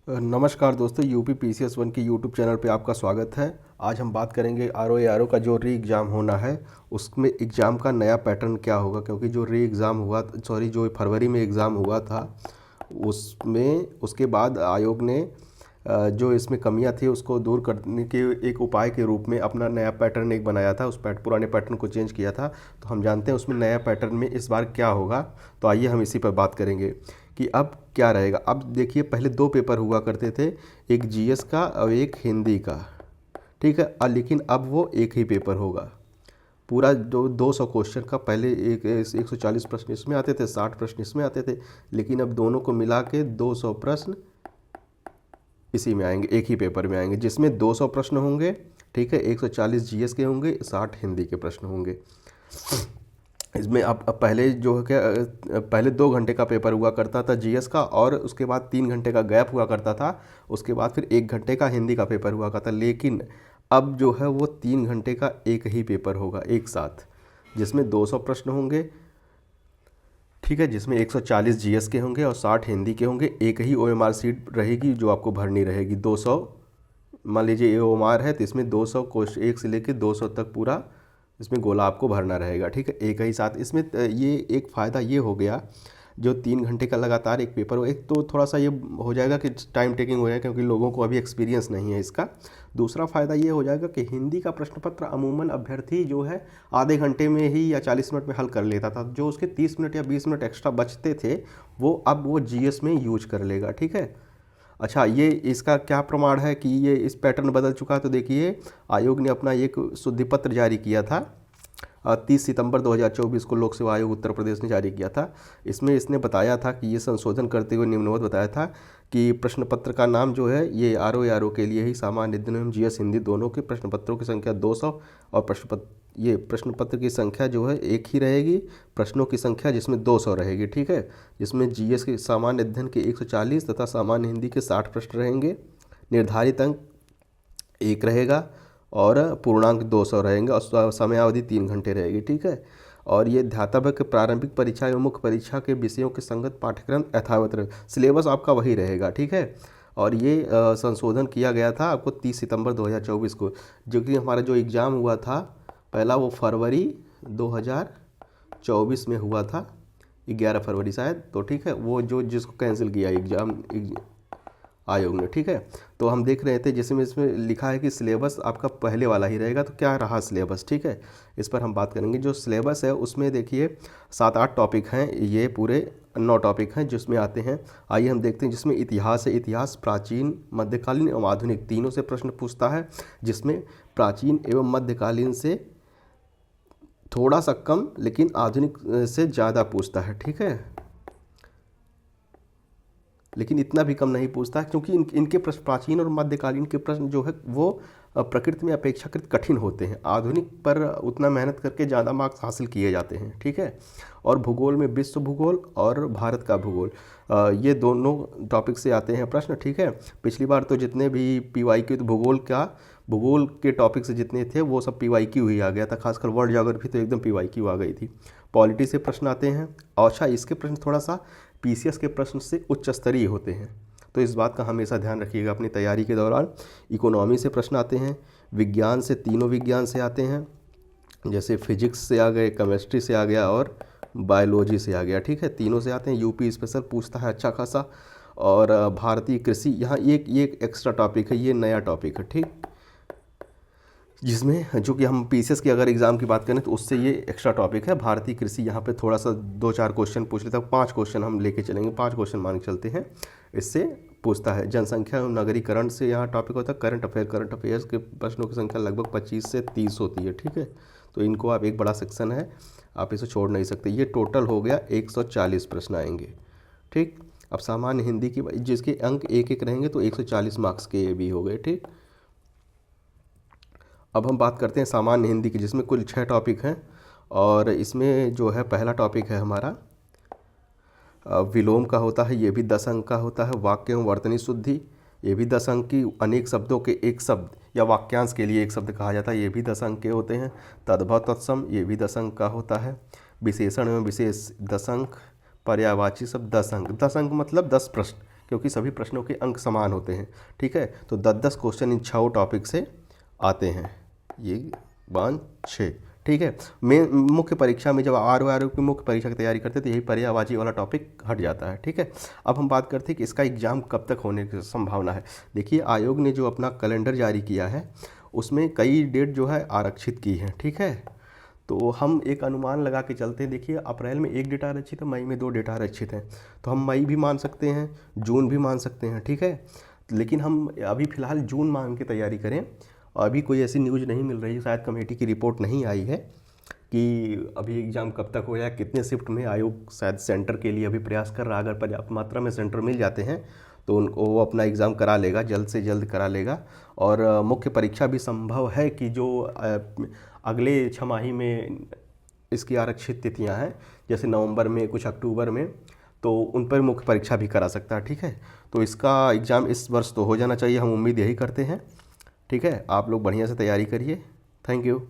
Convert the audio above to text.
नमस्कार दोस्तों, UP PCS one के यूट्यूब चैनल पे आपका स्वागत है। आज हम बात करेंगे आरओ का जो री एग्ज़ाम होना है उसमें एग्ज़ाम का नया पैटर्न क्या होगा। क्योंकि जो री एग्ज़ाम हुआ, सॉरी, जो फरवरी में एग्ज़ाम हुआ था उसमें उसके बाद आयोग ने जो इसमें कमियां थी उसको दूर करने के एक उपाय के रूप में अपना नया पैटर्न एक बनाया था। उस पुराने पैटर्न को चेंज किया था। तो हम जानते हैं उसमें नया पैटर्न में इस बार क्या होगा। तो आइए हम इसी पर बात करेंगे कि अब क्या रहेगा। अब देखिए, पहले दो पेपर हुआ करते थे, एक जीएस का और एक हिंदी का, ठीक है। लेकिन अब वो एक ही पेपर होगा। पूरा जो 200 क्वेश्चन का, पहले एक 140 प्रश्न इसमें आते थे, 60 प्रश्न इसमें आते थे, लेकिन अब दोनों को मिला के 200 प्रश्न इसी में आएंगे, एक ही पेपर में आएंगे, जिसमें 200 प्रश्न होंगे, ठीक है। 140 जीएस के होंगे, 60 हिंदी के प्रश्न होंगे। इसमें अब पहले जो है क्या, पहले 2 घंटे का पेपर हुआ करता था जीएस का, और उसके बाद 3 घंटे का गैप हुआ करता था। उसके बाद फिर 1 घंटे का हिंदी का पेपर हुआ करता। लेकिन अब जो है वो 3 घंटे का एक ही पेपर होगा एक साथ, जिसमें 200 प्रश्न होंगे, ठीक है, जिसमें 140 जीएस के होंगे और 60 हिंदी के होंगे। एक ही ओएमआर सीट रहेगी जो आपको भरनी रहेगी। 200, मान लीजिए ये ओएमआर है तो इसमें 200 क्वेश्चन, 1 से लेकर 200 तक पूरा इसमें गोला आपको भरना रहेगा, ठीक है, एक ही साथ। इसमें ये एक फ़ायदा ये हो गया, जो 3 घंटे का लगातार एक पेपर हो, एक तो थोड़ा सा ये हो जाएगा कि टाइम टेकिंग हो जाएगा, क्योंकि लोगों को अभी एक्सपीरियंस नहीं है इसका। दूसरा फ़ायदा ये हो जाएगा कि हिंदी का प्रश्न पत्र अमूमन अभ्यर्थी जो है आधे घंटे में ही या 40 मिनट में हल कर लेता था। जो उसके 30 मिनट या 20 मिनट एक्स्ट्रा बचते थे वो अब वो जीएस में यूज कर लेगा, ठीक है। अच्छा, ये इसका क्या प्रमाण है कि ये इस पैटर्न बदल चुका है। तो देखिए, आयोग ने अपना एक शुद्धि पत्र जारी किया था 30 सितंबर 2024 को लोक सेवा आयोग उत्तर प्रदेश ने जारी किया था। इसमें इसने बताया था कि ये संशोधन करते हुए निम्नवत बताया था कि प्रश्न पत्र का नाम जो है ये आरओ के लिए ही सामान्य अध्ययन एवं जीएस हिंदी दोनों के प्रश्न पत्रों की संख्या 200 और प्रश्न पत्र की संख्या जो है एक ही रहेगी, प्रश्नों की संख्या जिसमें 200 रहेगी, ठीक है। जिसमें जीएस के सामान्य अध्ययन के 140 तथा सामान्य हिंदी के 60 प्रश्न रहेंगे। निर्धारित अंक 1 रहेगा और पूर्णांक 200 रहेंगे और समयावधि 3 घंटे रहेगी, ठीक है। और ये ध्यातव्य के प्रारंभिक परीक्षा एवं मुख्य परीक्षा के विषयों के संगत पाठ्यक्रम यथावत रहे, सिलेबस आपका वही रहेगा, ठीक है। और ये संशोधन किया गया था आपको 30 सितंबर 2024 को, जो कि हमारा जो एग्ज़ाम हुआ था पहला वो फरवरी 2024 में हुआ था, 11 फरवरी शायद, तो ठीक है, वो जो जिसको कैंसिल किया एग्ज़ाम आयोग ने, ठीक है। तो हम देख रहे थे जिसमें इसमें लिखा है कि सिलेबस आपका पहले वाला ही रहेगा। तो क्या रहा सिलेबस, ठीक है, इस पर हम बात करेंगे। जो सिलेबस है उसमें देखिए 7-8 टॉपिक हैं, ये पूरे 9 टॉपिक हैं जिसमें आते हैं। आइए हम देखते हैं। जिसमें इतिहास है, इतिहास प्राचीन, मध्यकालीन एवं आधुनिक तीनों से प्रश्न पूछता है, जिसमें प्राचीन एवं मध्यकालीन से थोड़ा सा कम लेकिन आधुनिक से ज़्यादा पूछता है, ठीक है, लेकिन इतना भी कम नहीं पूछता है, क्योंकि इनके प्रश्न, प्राचीन और मध्यकालीन के प्रश्न जो है वो प्रकृति में अपेक्षाकृत कठिन होते हैं। आधुनिक पर उतना मेहनत करके ज़्यादा मार्क्स हासिल किए जाते हैं, ठीक है। और भूगोल में विश्व भूगोल और भारत का भूगोल, ये दोनों टॉपिक से आते हैं प्रश्न, ठीक है। पिछली बार तो जितने भी पीवाईक्यू, तो भूगोल के टॉपिक से जितने थे वो सब पीवाईक्यू ही आ गया था, खासकर वर्ल्ड ज्योग्राफी तो एकदम पीवाईक्यू आ गई थी। पॉलिटी से प्रश्न आते हैं। और अच्छा, इसके प्रश्न थोड़ा सा पीसीएस के प्रश्न से उच्च स्तरीय होते हैं, तो इस बात का हमेशा ध्यान रखिएगा अपनी तैयारी के दौरान। इकोनॉमी से प्रश्न आते हैं। विज्ञान से तीनों विज्ञान से आते हैं, जैसे फिजिक्स से आ गए, केमिस्ट्री से आ गया और बायोलॉजी से आ गया, ठीक है, तीनों से आते हैं। यूपी स्पेशल पूछता है अच्छा खासा। और भारतीय कृषि, यहाँ एक एक्स्ट्रा टॉपिक है, ये नया टॉपिक है, ठीक, जिसमें जो कि हम पीसीएस की अगर एग्ज़ाम की बात करें तो उससे ये एक्स्ट्रा टॉपिक है। भारतीय कृषि यहाँ पे थोड़ा सा 2-4 क्वेश्चन पूछ लेता है, 5 क्वेश्चन हम लेके चलेंगे, 5 क्वेश्चन मान के चलते हैं, इससे पूछता है। जनसंख्या एवं नगरीकरण से यहाँ टॉपिक होता है। करंट अफेयर्स के प्रश्नों की संख्या लगभग 25 से 30 होती है, ठीक है। तो इनको आप, एक बड़ा सेक्शन है, आप इसे छोड़ नहीं सकते। ये टोटल हो गया 140 प्रश्न आएंगे, ठीक। अब सामान्य हिंदी की जिसके अंक एक एक रहेंगे तो 140 मार्क्स के ये भी हो गए, ठीक। अब हम बात करते हैं सामान्य हिंदी की, जिसमें कुल 6 टॉपिक हैं। और इसमें जो है पहला टॉपिक है हमारा विलोम का होता है, ये भी 10 अंक का होता है। वाक्य एवं वर्तनी शुद्धि, ये भी 10 अंक की। अनेक शब्दों के एक शब्द या वाक्यांश के लिए एक शब्द कहा जाता है, ये भी 10 अंक के होते हैं। तद्भव तत्सम, ये भी 10 अंक का होता है। विशेषण एवं विशेष 10 अंक। पर्यायवाची शब्द 10 अंक। 10 अंक मतलब 10 प्रश्न क्योंकि सभी प्रश्नों के अंक समान होते हैं। ठीक है, तो 10-10 क्वेश्चन इन 6 टॉपिक से आते हैं, ये 5 6। ठीक है, मैं मुख्य परीक्षा में जब आर की मुख्य परीक्षा की तैयारी करते तो यही पर्यायवाची वाला टॉपिक हट जाता है। ठीक है, अब हम बात करते हैं कि इसका एग्ज़ाम कब तक होने की संभावना है। देखिए, आयोग ने जो अपना कैलेंडर जारी किया है उसमें कई डेट जो है आरक्षित की है। ठीक है, तो हम एक अनुमान लगा के चलते हैं। देखिए, अप्रैल में 1 डेट आरक्षित है, मई में 2 डेट आरक्षित हैं, तो हम मई भी मान सकते हैं, जून भी मान सकते हैं। ठीक है, लेकिन हम अभी फ़िलहाल जून मान के तैयारी करें। अभी कोई ऐसी न्यूज़ नहीं मिल रही, शायद कमेटी की रिपोर्ट नहीं आई है कि अभी एग्ज़ाम कब तक हो जाए, कितने शिफ्ट में। आयोग शायद सेंटर के लिए अभी प्रयास कर रहा है, अगर पर्याप्त मात्रा में सेंटर मिल जाते हैं तो उनको वो अपना एग्ज़ाम करा लेगा, जल्द से जल्द करा लेगा। और मुख्य परीक्षा भी संभव है कि जो अगले छमाही में इसकी आरक्षित तिथियां हैं, जैसे नवंबर में, कुछ अक्टूबर में, तो उन पर मुख्य परीक्षा भी करा सकता है। ठीक है, तो इसका एग्ज़ाम इस वर्ष तो हो जाना चाहिए, हम उम्मीद यही करते हैं। ठीक है, आप लोग बढ़िया से तैयारी करिए। Thank you.